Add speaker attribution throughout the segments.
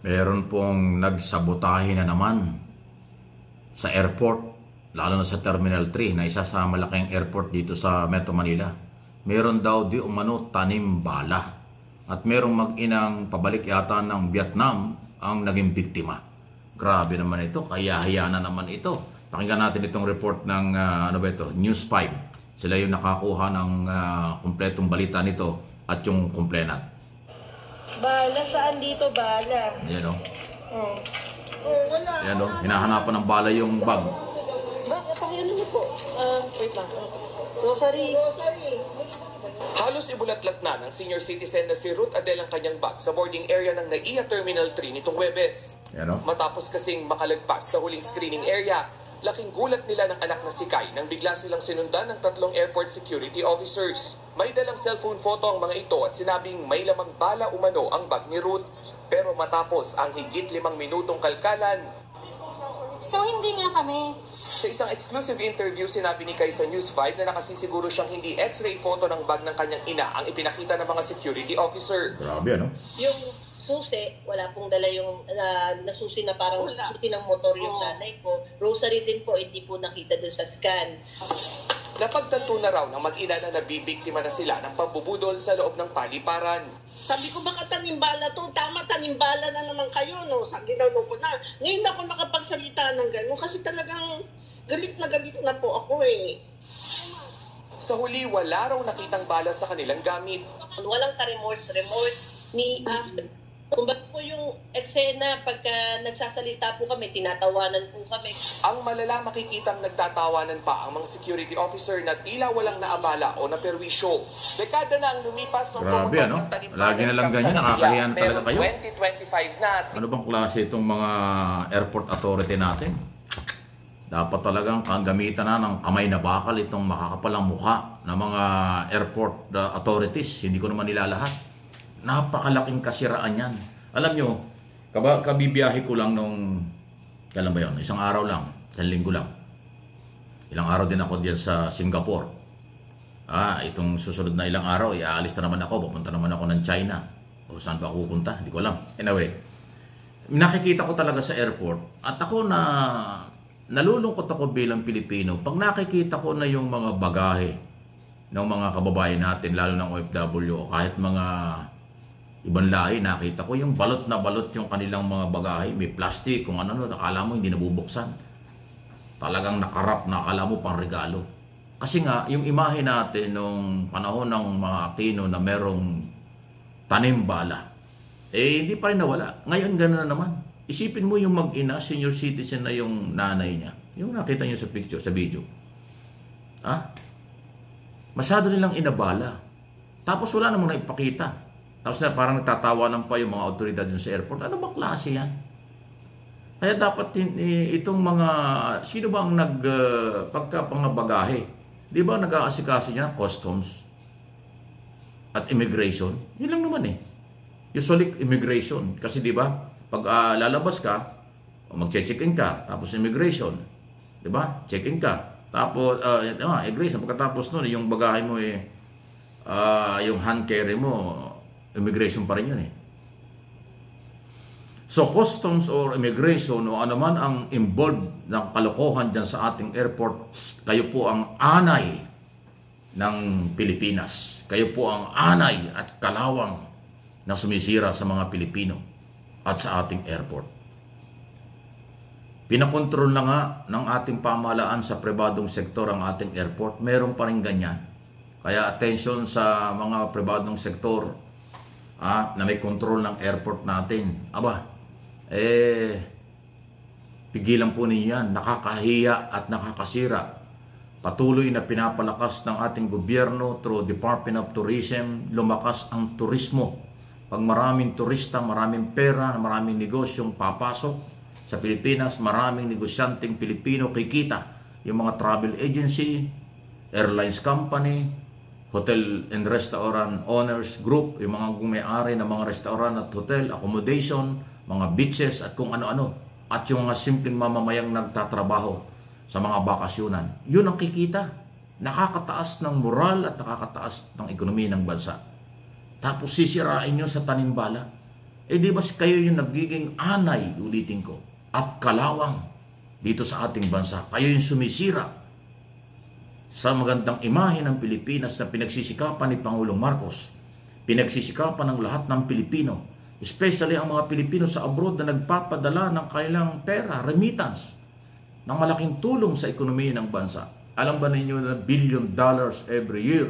Speaker 1: Meron pong nagsabotahe na naman sa airport, lalo na sa Terminal 3 na isa sa malaking airport dito sa Metro Manila. Meron daw di umano tanim bala. At merong mag-inang pabalik yata ng Vietnam ang naging biktima. Grabe naman ito, kaya-hiya na naman ito. Pakinggan natin itong report ng News 5. Sila yung nakakuha ng kumpletong balita nito at yung complainant.
Speaker 2: Bala? Saan dito bala?
Speaker 1: Ayan o.
Speaker 2: Wala.
Speaker 1: Ayan o, hinahanapan ng bala yung bag.
Speaker 2: Bakit? Pakiano mo po? Wait lang. Rosary.
Speaker 3: Halos ibulatlat na ng senior citizen na si Ruth Adele ang kanyang bag sa boarding area ng NAIA Terminal 3 nitong Huwebes. Matapos kasing makalagpas sa huling screening area, laking gulat nila ng anak na si Kai nang bigla silang sinundan ng 3 airport security officers. May dalang cellphone photo ang mga ito at sinabing may lamang bala umano ang bag ni Ruth. Pero matapos ang higit 5 minutong kalkalan,
Speaker 2: So hindi nga kami.
Speaker 3: sa isang exclusive interview, sinabi ni Kai sa News 5 na nakasisiguro siyang hindi x-ray photo ng bag ng kanyang ina ang ipinakita ng mga security officer.
Speaker 1: Grabe ano?
Speaker 2: Yung susi, wala pong dala yung nasusi na parang susi ng motor yung nanay ko. Rosary din po, hindi po nakita doon sa scan.
Speaker 3: Napagtanto na raw ng mag-ina na nabibiktima na sila ng pambubudol sa loob ng paliparan.
Speaker 4: Sabi ko, baka tanimbala to. Tama, tanimbala na naman kayo, no? Sa ginano ko na. Ngayon ako nakapagsalita ng gano'n kasi talagang galit na po ako eh.
Speaker 3: Sa huli, wala raw nakitang bala sa kanilang gamit.
Speaker 2: Walang ka-remorse ni after. Kumbaga po yung eksena, pagka nagsasalita po kami, tinatawanan po kami.
Speaker 3: Ang malala makikitang nagtatawanan pa ang mga security officer na tila walang naabala o naperwisyo. Dekada na ang lumipas ng
Speaker 1: Grabe ano? Lagi na lang ganyan, nakakahiyan talaga kayo.
Speaker 3: 2025 na.
Speaker 1: Ano bang klase itong mga airport authority natin? Dapat talagang gamitan na ng kamay na bakal itong makakapalang mukha ng mga airport authorities. Hindi ko naman nila lahat. Napakalaking kasiraan yan. Alam nyo, kabibiyahe ko lang nung, kailan ba yun? Isang araw lang, isang linggo lang. Ilang araw din ako diyan sa Singapore. Itong susunod na ilang araw, aalis na naman ako, pupunta naman ako ng China. O saan ba ako pupunta? Hindi ko alam. Anyway, nakikita ko talaga sa airport at ako nalulungkot ako bilang Pilipino pag nakikita ko na yung mga bagahe ng mga kababayan natin, lalo ng OFW o kahit mga ibang lahi, nakita ko yung balot na balot yung kanilang mga bagahe, may plastic, kung ano, nakala mo hindi nabubuksan. Talagang nakarap na akala mo pang regalo. Kasi nga, yung imahe natin nung panahon ng mga Aquino na merong tanim bala, hindi pa rin nawala. Ngayon, gano'n na naman. Isipin mo yung mag-ina, senior citizen na yung nanay niya. Yung nakita niyo sa picture, sa video. Masyado nilang inabala. Tapos wala namang naipakita. Tapos na parang nagtatawanan pa yung mga otoridad sa airport. Ano ba klase yan? Kaya dapat itong mga, sino ba ang pagkapangabagahe? Di ba nag-aasikaso niya? Customs at immigration. Yun lang naman eh. Usually immigration. Kasi di ba, pag lalabas ka, mag-check-in ka, tapos immigration. Di ba? Check-in ka. Tapos, immigration. Pagkatapos nun, yung bagahe mo yung hand carry mo, immigration pa rin yun eh. So, customs or immigration o anuman ang involved ng kalokohan dyan sa ating airports, kayo po ang anay ng Pilipinas. Kayo po ang anay at kalawang na sumisira sa mga Pilipino at sa ating airport. Pinakontrol na nga ng ating pamahalaan sa pribadong sektor ang ating airport. Meron pa rin ganyan. Kaya attention sa mga pribadong sektor na may control ng airport natin. Pigilan po ninyo yan. Nakakahiya at nakakasira. Patuloy na pinapalakas ng ating gobyerno through Department of Tourism, lumakas ang turismo. Pag maraming turista, maraming pera, maraming negosyong papasok sa Pilipinas, maraming negosyanteng Pilipino kikita. Yung mga travel agency, airlines company, hotel and restaurant owners group, yung mga may-ari ng mga restaurant at hotel, accommodation, mga beaches at kung ano-ano. At yung mga simpleng mamamayang nagtatrabaho sa mga bakasyunan. Yun ang kikita. Nakakataas ng moral at nakakataas ng ekonomiya ng bansa. Tapos sisirain nyo sa tanimbala. Di ba kayo yung nagiging anay, ulitin ko, at kalawang dito sa ating bansa. Kayo yung sumisira sa magandang imahe ng Pilipinas na pinagsisikapan ni Pangulong Marcos. Pinagsisikapan ng lahat ng Pilipino, especially ang mga Pilipino sa abroad na nagpapadala ng kailang pera, remittance, ng malaking tulong sa ekonomiya ng bansa. Alam ba ninyo na $1 billion every year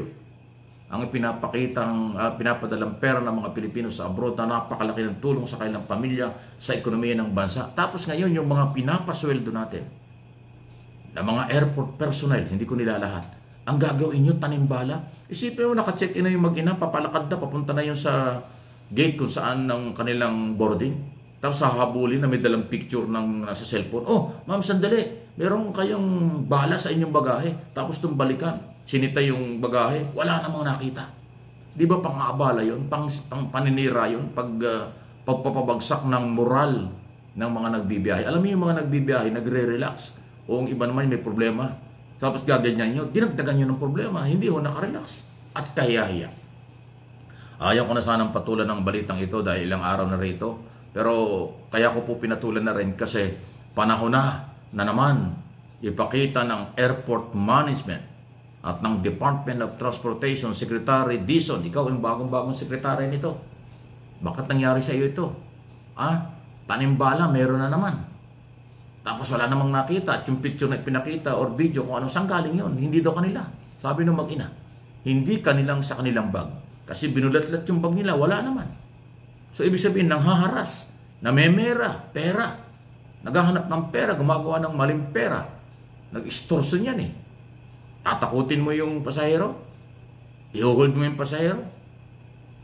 Speaker 1: ang pinapadalang pera ng mga Pilipino sa abroad na napakalaki ng tulong sa kanilang pamilya, sa ekonomiya ng bansa. Tapos ngayon, yung mga pinapasweldo natin na mga airport personnel, hindi ko nila lahat, ang gagawin nyo, tanimbala. Isipin mo, naka-check-in na yung mag-ina, papalakad na, papunta na yun sa gate kung saan ng kanilang boarding. Tapos hahabulin na may dalang picture ng nasa cellphone. Oh, ma'am, sandali, meron kayong bala sa inyong bagahe. Tapos itong balikan, sinita yung bagahe, wala namang nakita. Di ba pang-aabala yun? Pang paninira yun? Pagpapabagsak ng moral ng mga nagbibiyahe. Alam mo yung mga nagbibiyahe, nagre-relax. O ang iba naman may problema. Tapos gaganyan nyo, dinagdagan nyo ng problema. Hindi ho nakarelax. At kahiyahiya. Ayaw ko na sanang patulan ng balitang ito dahil ilang araw na rito. Pero kaya ko po pinatulan na rin kasi panahon na naman ipakita ng airport management at ng Department of Transportation Secretary Dizon. Ikaw ang bagong-bagong sekretary nito. Bakit nangyari sa iyo ito? Tanimbala, meron na naman. Tapos wala namang nakita at yung picture na pinakita or video kung anong sanggaling yun. Hindi daw kanila. Sabi ng mag-ina. Hindi kanilang sa kanilang bag. Kasi binulat-lat yung bag nila, wala naman. So ibig sabihin, nanghaharas, namemera, pera. Naghahanap ng pera, gumagawa ng maling pera. Nag-extortion yan eh. Tatakutin mo yung pasahero? I-hold mo yung pasahero?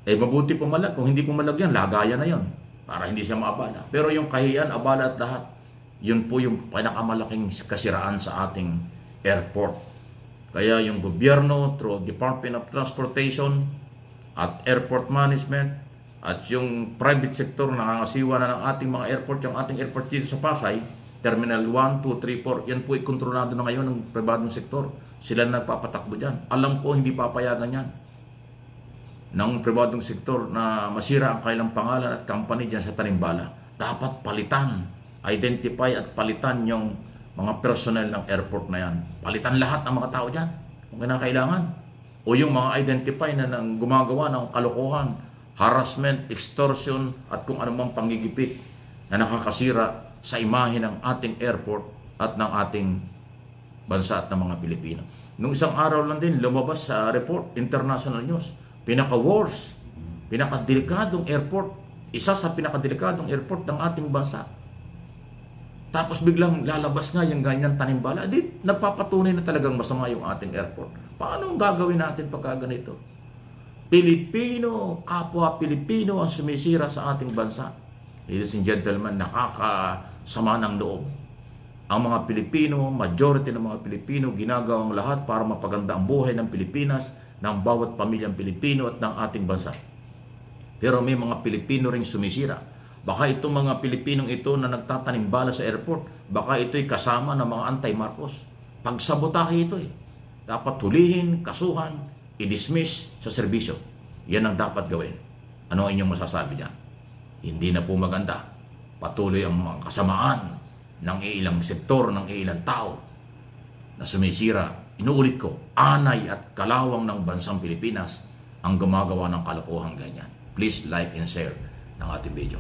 Speaker 1: Mabuti pumalag. Kung hindi pumalag yan, lagayan na yon para hindi siya maabala. Pero yung kahiyan, abala at lahat, yun po yung pinakamalaking kasiraan sa ating airport. Kaya yung gobyerno through Department of Transportation at Airport Management at yung private sector na nangangasiwa na ng ating mga airport, yung ating airport dito sa Pasay, Terminal 1, 2, 3, 4, yan po ay kontrolado na ngayon ng pribadong sektor. Sila nagpapatakbo dyan. Alam ko hindi papayagan yan ng pribadong sektor na masira ang kailang pangalan at company dyan sa tanimbala. Dapat palitan, identify at palitan yung mga personnel ng airport na yan. Palitan lahat ng mga tao dyan kung kinakailangan. O yung mga identify na gumagawa ng kalokohan, harassment, extortion at kung anumang panggigipit na nakakasira sa imahe ng ating airport at ng ating bansa at ng mga Pilipino. Nung isang araw lang din, lumabas sa report, international news, pinaka-worst, pinakadelikadong airport, isa sa pinakadelikadong airport ng ating bansa. Tapos biglang lalabas nga yung ganyan tanimbala, nagpapatunay na talagang masama yung ating airport. Paano gagawin natin pagka ganito? Pilipino, kapwa Pilipino ang sumisira sa ating bansa. Ladies and gentlemen, nakakasama ng loob. Ang mga Pilipino, majority ng mga Pilipino, ginagawang lahat para mapaganda ang buhay ng Pilipinas, ng bawat pamilyang Pilipino at ng ating bansa. Pero may mga Pilipino ring sumisira. Baka itong mga Pilipinong ito na nagtatanimbala sa airport, baka ito'y kasama ng mga anti-Marcos. Pagsabotahe ito eh. Dapat hulihin, kasuhan, i-dismiss sa serbisyo. Yan ang dapat gawin. Ano ang inyong masasabi dyan? Hindi na po maganda. Patuloy ang mga kasamaan ng ilang sektor, ng ilang tao na sumisira. Inuulit ko, anay at kalawang ng bansang Pilipinas ang gumagawa ng kalokohang ganyan. Please like and share ng ating video.